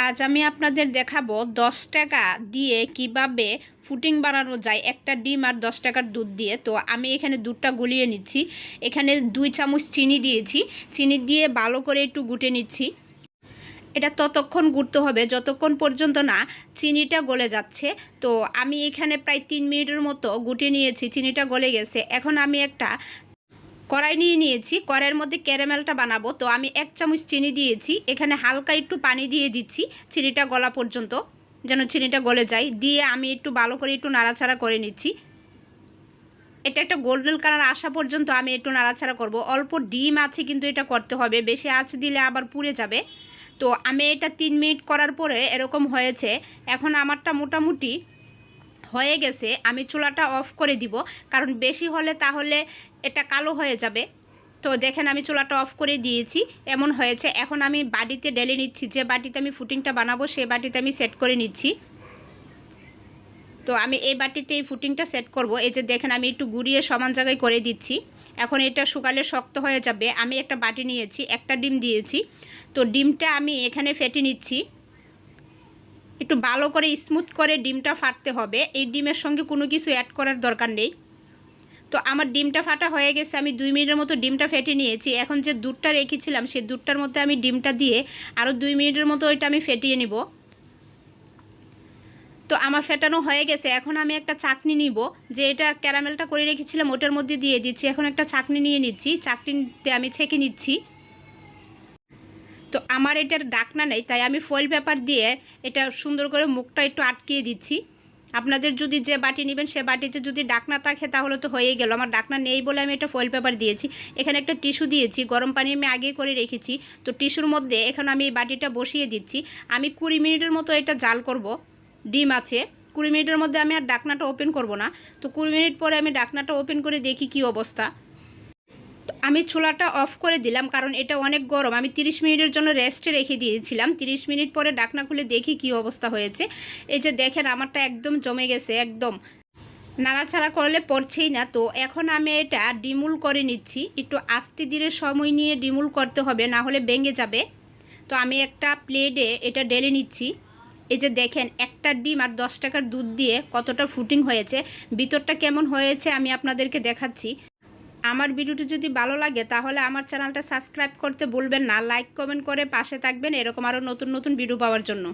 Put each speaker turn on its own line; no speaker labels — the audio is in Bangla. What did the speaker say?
আজ আমি আপনাদের দেখাবো 10 টাকা দিয়ে কিভাবে ফুটিং বানানো যায় একটা ডিম আর 10 টাকার দুধ দিয়ে। তো আমি এখানে দুধটা গুলিয়ে নিচ্ছি। এখানে 2 চামচ চিনি দিয়েছি। চিনি দিয়ে ভালো করে একটু গুটে নিচ্ছি। এটা ততক্ষণ গুড়তে হবে যতক্ষণ পর্যন্ত না চিনিটা গলে যাচ্ছে। তো আমি এখানে প্রায় 3 মিনিটের মতো গুটে নিয়েছি, চিনিটা গলে গেছে। এখন আমি একটা কড়াই নিয়ে নিয়েছি, কড়াইয়ের মধ্যে ক্যারামেলটা বানাবো। তো আমি 1 চামচ চিনি দিয়েছি, এখানে হালকা একটু পানি দিয়ে দিচ্ছি চিনিটা গলা পর্যন্ত, যেন চিনিটা গলে যায়। দিয়ে আমি একটু ভালো করে একটু নাড়াচাড়া করে নিচ্ছি। এটা একটা গোল্ডেন কালার আসা পর্যন্ত আমি একটু নাড়াচাড়া করব। অল্প ডিম আছে কিন্তু এটা করতে হবে, বেশি আঁচ দিলে আবার পুড়ে যাবে। তো আমি এটা 3 মিনিট করার পরে এরকম হয়েছে। এখন আমারটা মোটামুটি হয়ে গেছে। আমি চুলাটা অফ করে দিব, কারণ বেশি হলে তাহলে এটা কালো হয়ে যাবে। তো দেখেন আমি চুলাটা অফ করে দিয়েছি, এমন হয়েছে। এখন আমি বাটিতে ঢেলে নিচ্ছি, যে বাটিতে আমি ফুটিংটা বানাবো সেই বাটিতে আমি সেট করে নিচ্ছি। তো আমি এই বাটিতে এই ফুটিংটা সেট করব। এই যে দেখেন আমি একটু গুঁড়িয়ে সমান জায়গায় করে দিচ্ছি। এখন এটা শুকালে শক্ত হয়ে যাবে। আমি একটা বাটি নিয়েছি, একটা ডিম দিয়েছি। তো ডিমটা আমি এখানে ফেটে নিচ্ছি। একটু ভালো করে স্মুথ করে ডিমটা ফাটতে হবে। এই ডিমের সঙ্গে কোনো কিছু অ্যাড করার দরকার নেই। তো আমার ডিমটা ফাটা হয়ে গেছে। আমি 2 মিনিটের মতো ডিমটা ফেটে নিয়েছি। এখন যে দুধটা রেখেছিলাম সেই দুধটার মধ্যে আমি ডিমটা দিয়ে আরও 2 মিনিটের মতো ওইটা আমি ফেটিয়ে নিব। তো আমার ফেটানো হয়ে গেছে। এখন আমি একটা চাকনি নিব, যে এটা ক্যারামেলটা করে রেখেছিলাম ওটার মধ্যে দিয়ে দিচ্ছি। এখন একটা চাকনি নিয়ে নিচ্ছি, চাকনিতে আমি ছেঁকে নিচ্ছি। তো আমার এটার ডাকনা নেই, তাই আমি ফয়েল পেপার দিয়ে এটা সুন্দর করে মুখটা একটু আটকিয়ে দিচ্ছি। আপনাদের যদি যে বাটি নেবেন সে বাটিতে যদি ডাকনা থাকে তাহলে তো হয়েই গেল। আমার ডাকনা নেই বলে আমি এটা ফয়েল পেপার দিয়েছি। এখানে একটা টিস্যু দিয়েছি, গরম পানি আমি আগে করে রেখেছি। তো টিস্যুর মধ্যে এখন আমি এই বাটিটা বসিয়ে দিচ্ছি। আমি 20 মিনিটের মতো এটা জাল করব। ডিম আছে, 20 মিনিটের মধ্যে আমি আর ডাকনাটা ওপেন করব না। তো 20 মিনিট পরে আমি ডাকনাটা ওপেন করে দেখি কি অবস্থা। আমি চুলাটা অফ করে দিলাম, কারণ এটা অনেক গরম। আমি 30 মিনিটের জন্য রেস্টে রেখে দিয়েছিলাম। 30 মিনিট পরে ডাকনা খুলে দেখি কি অবস্থা হয়েছে। এই যে দেখেন আমারটা একদম জমে গেছে, একদম নাড়াচাড়া করলে পড়ছেই না। তো এখন আমি এটা ডিমুল করে নিচ্ছি। একটু আস্তে ধীরে সময় নিয়ে ডিমুল করতে হবে, না হলে ভেঙে যাবে। তো আমি একটা প্লেটে এটা ঢেলে নিচ্ছি। এই যে দেখেন একটা ডিম আর 10 টাকার দুধ দিয়ে কতটা ফুটিং হয়েছে। ভিতরটা কেমন হয়েছে আমি আপনাদেরকে দেখাচ্ছি। আমার ভিডিওটি যদি ভালো লাগে তাহলে আমার চ্যানেলটা সাবস্ক্রাইব করতে ভুলবেন না। লাইক কমেন্ট করে পাশে থাকবেন এরকম আরও নতুন নতুন ভিডিও পাওয়ার জন্য।